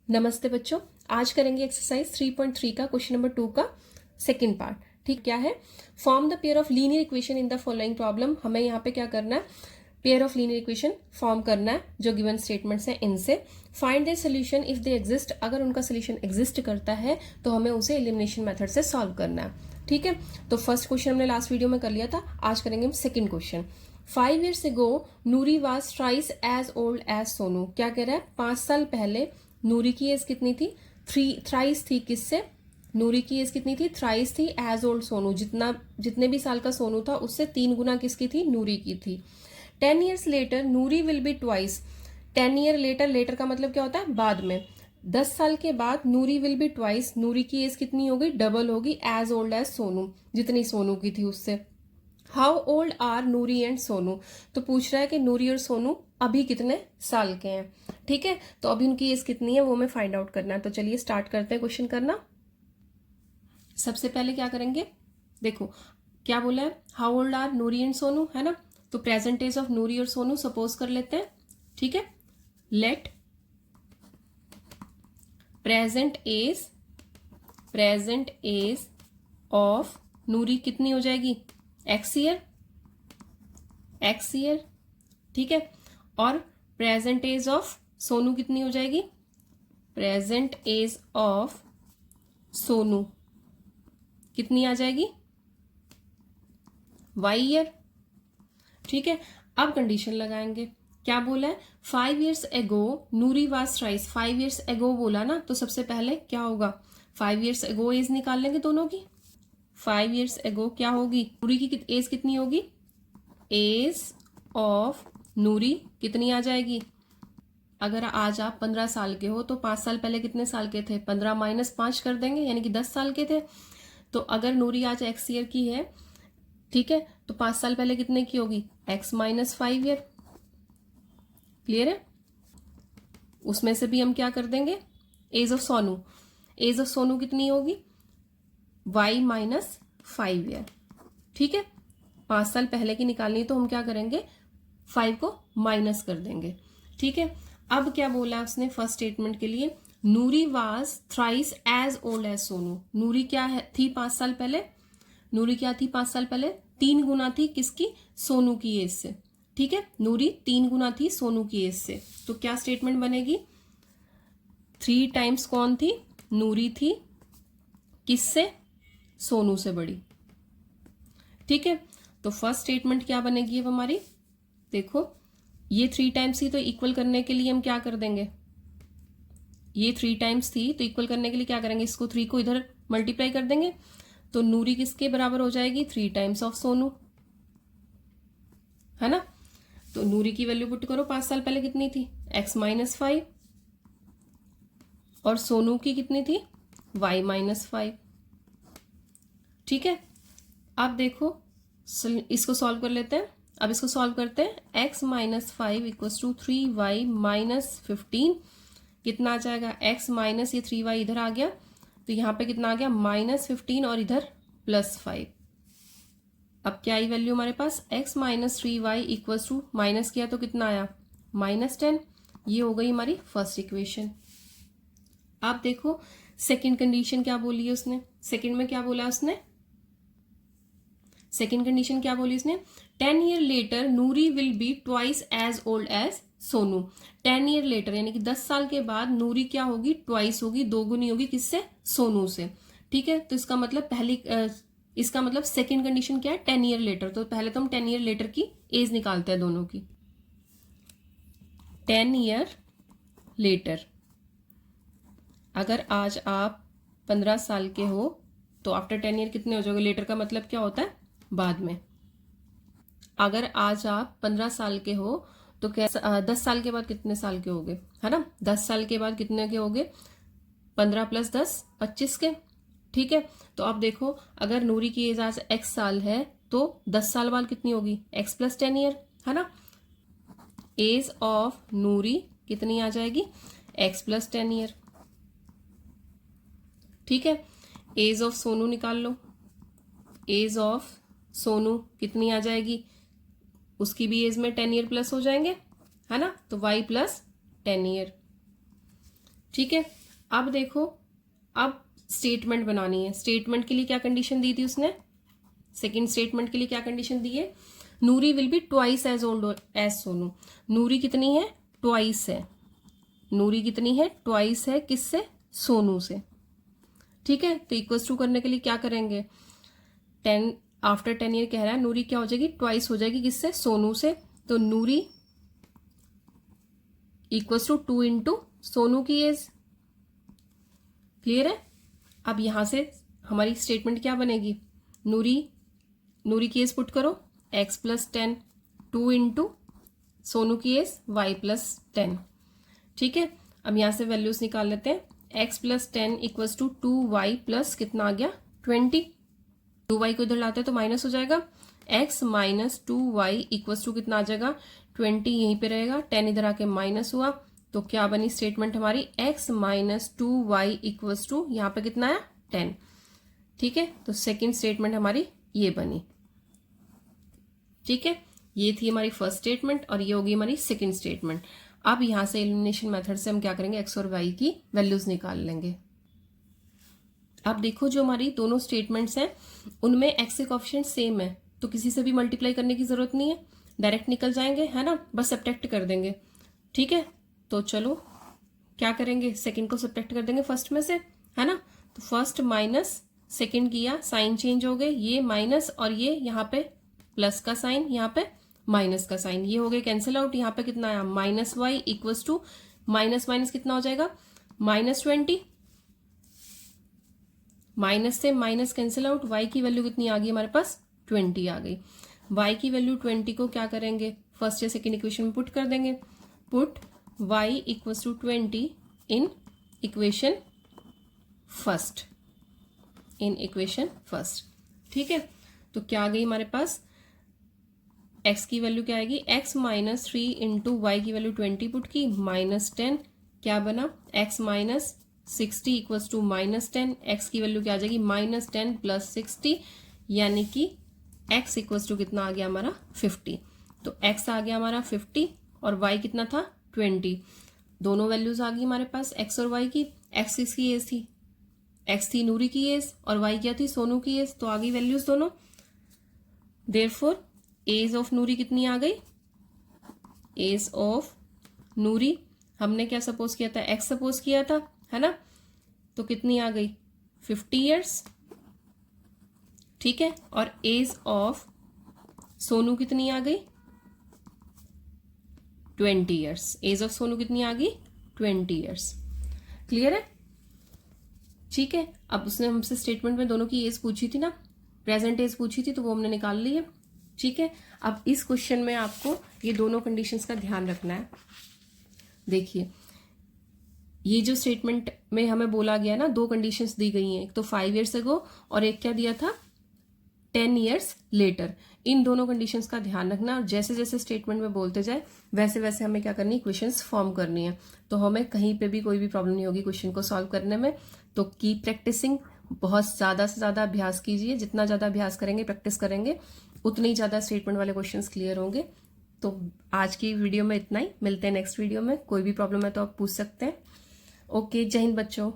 नमस्ते बच्चों, आज करेंगे एक्सरसाइज 3.3 का क्वेश्चन नंबर 2 का सेकंड पार्ट। ठीक, क्या है? Form the pair of linear equation in the following problem. हमें यहाँ पे क्या करना है? Pair of linear equation form करना है जो गिवन स्टेटमेंट्स हैं इनसे। Find their solution if they exist. अगर उनका सोल्यूशन एग्जिस्ट करता है तो हमें उसे एलिमिनेशन मेथड से सॉल्व करना है। ठीक है, तो फर्स्ट क्वेश्चन हमने लास्ट वीडियो में कर लिया था, आज करेंगे हम second question. 5 years ago Nuri was thrice as old as Sonu. क्या कह रहा है? 5 साल पहले नूरी की एज कितनी थी? थ्राइस थी। किससे? नूरी की एज कितनी थी? थ्राइस थी एज ओल्ड सोनू। जितने भी साल का सोनू था उससे 3 गुना किसकी थी? नूरी की थी। 10 years later Nuri will be twice. 10 year later, later का मतलब क्या होता है? बाद में। 10 साल के बाद नूरी विल बी ट्वाइस। नूरी की एज कितनी होगी? डबल होगी, एज ओल्ड एज सोनू, जितनी सोनू की थी उससे। How old are Nuri and Sonu. तो पूछ रहा है कि नूरी और सोनू अभी कितने साल के हैं। ठीक है, तो अभी उनकी एज कितनी है वो हमें फाइंड आउट करना है। तो चलिए स्टार्ट करते हैं क्वेश्चन करना। सबसे पहले क्या करेंगे? देखो क्या बोला है, how old are Nuri and Sonu, है ना। तो प्रेजेंट एज ऑफ नूरी और सोनू सपोज कर लेते हैं। ठीक है, लेट प्रेजेंट एज ऑफ नूरी कितनी हो जाएगी? X year. ठीक है, और प्रेजेंट एज ऑफ सोनू कितनी हो जाएगी? प्रेजेंट एज ऑफ सोनू कितनी आ जाएगी? Y year. ठीक है, अब कंडीशन लगाएंगे। क्या बोला है? 5 years ago Nuri was ट्राइस। 5 years ago बोला ना, तो सबसे पहले क्या होगा? 5 years ago एज निकाल लेंगे दोनों की। 5 years ago क्या होगी? नूरी की एज कितनी होगी? एज ऑफ नूरी कितनी आ जाएगी? अगर आज आप 15 साल के हो तो 5 साल पहले कितने साल के थे? 15 माइनस 5 कर देंगे, यानी कि 10 साल के थे। तो अगर नूरी आज एक्स ईयर की है, ठीक है, तो 5 साल पहले कितने की होगी? X minus 5 year. क्लियर है? उसमें से भी हम क्या कर देंगे? एज ऑफ सोनू कितनी होगी? Y minus 5 year. ठीक है, 5 साल पहले की निकालनी तो हम क्या करेंगे? 5 को माइनस कर देंगे। ठीक है, अब क्या बोला उसने फर्स्ट स्टेटमेंट के लिए? Noori was thrice as old as Sonu. Noori क्या थी 5 साल पहले? नूरी क्या थी 5 साल पहले? 3 गुना थी किसकी? सोनू की एज से। ठीक है, नूरी 3 गुना थी सोनू की एज से। तो क्या स्टेटमेंट बनेगी? 3 टाइम्स कौन थी? नूरी थी। किससे? सोनू से बड़ी। ठीक है, तो फर्स्ट स्टेटमेंट क्या बनेगी अब हमारी? देखो, ये 3 टाइम्स थी तो इक्वल करने के लिए हम क्या कर देंगे? ये 3 टाइम्स थी तो इक्वल करने के लिए क्या करेंगे? इसको 3 को इधर मल्टीप्लाई कर देंगे। तो नूरी किसके बराबर हो जाएगी? 3 टाइम्स ऑफ सोनू, है ना। तो नूरी की वैल्यू पुट करो, 5 साल पहले कितनी थी? X minus 5। और सोनू की कितनी थी? Y minus 5। ठीक है, अब देखो इसको सॉल्व कर लेते हैं। अब इसको सॉल्व करते हैं। x minus 5 equals to 3y minus 15 कितना आ जाएगा? x माइनस ये 3y इधर आ गया तो यहाँ पे कितना आ गया? माइनस 15 और इधर प्लस 5। अब क्या आई वैल्यू हमारे पास? x minus 3y equals to, minus किया तो कितना आया? माइनस 10। ये हो गई हमारी फर्स्ट इक्वेशन। अब देखो सेकेंड कंडीशन क्या बोली है उसने? सेकेंड में क्या बोला उसने? सेकेंड कंडीशन क्या बोली उसने? 10 year later Nuri will be twice as old as Sonu. 10 year later यानी कि 10 साल के बाद नूरी क्या होगी? ट्वाइस होगी, 2 गुनी होगी। किससे? सोनू से। ठीक है, तो इसका मतलब इसका मतलब सेकेंड कंडीशन क्या है? 10 year later। तो पहले तो हम 10 year later की एज निकालते हैं दोनों की। 10 year later, अगर आज आप 15 साल के हो तो आफ्टर 10 ईयर कितने हो जाओगे? लेटर का मतलब क्या होता है? बाद में। अगर आज आप 15 साल के हो तो क्या 10 साल के बाद कितने साल के होगे? है ना, 10 साल के बाद कितने के होगे? 15 प्लस 10 25 के। ठीक है, तो अब देखो अगर नूरी की एज आज x साल है तो 10 साल बाद कितनी होगी? x प्लस 10 ईयर, है ना। एज ऑफ नूरी कितनी आ जाएगी? x plus 10 year. ठीक है, एज ऑफ सोनू निकाल लो। एज ऑफ सोनू कितनी आ जाएगी? उसकी भी एज में 10 ईयर प्लस हो जाएंगे, है ना। तो y प्लस 10 ईयर। ठीक है, अब देखो, अब स्टेटमेंट बनानी है। स्टेटमेंट के लिए क्या कंडीशन दी थी उसने? सेकेंड स्टेटमेंट के लिए क्या कंडीशन दी है? Noori will be twice as old as Sonu. Noori कितनी है? ट्वाइस है। नूरी कितनी है? ट्वाइस है। किससे? सोनू से। ठीक है, तो इक्वल्स टू करने के लिए क्या करेंगे? 10 आफ्टर 10 ईयर कह रहा है, नूरी क्या हो जाएगी? ट्वाइस हो जाएगी। किससे? सोनू से। तो नूरी इक्वल्स टू 2 इंटू सोनू की एज। क्लियर है? अब यहां से हमारी स्टेटमेंट क्या बनेगी? नूरी की एज पुट करो, x प्लस 10, 2 इंटू सोनू की एज y प्लस 10। ठीक है, अब यहां से वैल्यूज निकाल लेते हैं। x plus 10 equals to 2y plus कितना आ गया? 20। 2y को इधर लाते हैं तो माइनस हो जाएगा। x minus 2y equals to कितना आ जाएगा? 20 यहीं पे रहेगा, 10 इधर आके माइनस हुआ, तो क्या बनी स्टेटमेंट हमारी? x minus 2y equals to यहाँ पे कितना है? 10। ठीक है, तो सेकेंड स्टेटमेंट हमारी ये बनी। ठीक है, ये थी हमारी फर्स्ट स्टेटमेंट और ये होगी हमारी सेकेंड स्टेटमेंट। अब यहां से एलिमिनेशन मेथड से हम क्या करेंगे? x और y की वैल्यूज निकाल लेंगे। अब देखो, जो हमारी दोनों स्टेटमेंट्स हैं उनमें x के कोएफिशिएंट सेम है, तो किसी से भी मल्टीप्लाई करने की जरूरत नहीं है, डायरेक्ट निकल जाएंगे, है ना? बस सब्ट्रैक्ट कर देंगे। ठीक है, तो चलो क्या करेंगे? सेकेंड को सब्ट्रैक्ट कर देंगे फर्स्ट में से, है ना? तो फर्स्ट माइनस सेकेंड किया, साइन चेंज हो गए, ये माइनस और ये यहाँ पे प्लस का साइन, यहाँ पे माइनस का साइन, ये हो गए कैंसिल आउट। यहाँ पे कितना आया? Minus Y equals to minus minus कितना हो जाएगा? माइनस 20। माइनस से माइनस कैंसिल आउट, y की वैल्यू कितनी आ गई हमारे पास? 20 आ गई। y की वैल्यू 20 को क्या करेंगे? फर्स्ट या सेकेंड इक्वेशन में पुट कर देंगे। Put y equals to 20 in equation first. In equation first. ठीक है, तो क्या आ गई हमारे पास? x की वैल्यू क्या आएगी? x माइनस 3 इंटू वाई की वैल्यू 20 पुट की, माइनस 10। क्या बना? x minus 60 equals to minus 10। x की वैल्यू क्या आ जाएगी? माइनस 10 प्लस 60, यानी कि x इक्वल्स टू कितना आ गया हमारा? 50। तो x आ गया हमारा 50 और y कितना था? 20। दोनों वैल्यूज आ गई हमारे पास x और y की। x किसकी एज थी? x थी नूरी की एज और y क्या थी? सोनू की एज। तो आ गई वैल्यूज दोनों। देयरफॉर एज ऑफ नूरी कितनी आ गई? एज ऑफ नूरी हमने क्या सपोज किया था? x सपोज किया था, है ना? तो कितनी आ गई? 50 ईयर्स। ठीक है, और एज ऑफ सोनू कितनी आ गई? 20 ईयर्स। एज ऑफ सोनू कितनी आ गई? 20 ईयर्स। क्लियर है? ठीक है, अब उसने हमसे स्टेटमेंट में दोनों की एज पूछी थी ना, प्रेजेंट एज पूछी थी, तो वो हमने निकाल ली है। ठीक है, अब इस क्वेश्चन में आपको ये दोनों कंडीशंस का ध्यान रखना है। देखिए, ये जो स्टेटमेंट में हमें बोला गया ना, दो कंडीशंस दी गई हैं, एक तो 5 ईयर्स अगो और एक क्या दिया था? 10 ईयर्स लेटर। इन दोनों कंडीशंस का ध्यान रखना और जैसे जैसे स्टेटमेंट में बोलते जाए वैसे वैसे हमें क्या करनी है? क्वेश्चंस फॉर्म करनी है, तो हमें कहीं पे भी कोई भी प्रॉब्लम नहीं होगी क्वेश्चन को सॉल्व करने में। तो कीप प्रैक्टिसिंग, बहुत ज़्यादा से ज़्यादा अभ्यास कीजिए। जितना ज़्यादा अभ्यास करेंगे, प्रैक्टिस करेंगे, उतने ही ज़्यादा स्टेटमेंट वाले क्वेश्चंस क्लियर होंगे। तो आज की वीडियो में इतना ही। मिलते हैं नेक्स्ट वीडियो में। कोई भी प्रॉब्लम है तो आप पूछ सकते हैं। ओके, जय हिंद बच्चों।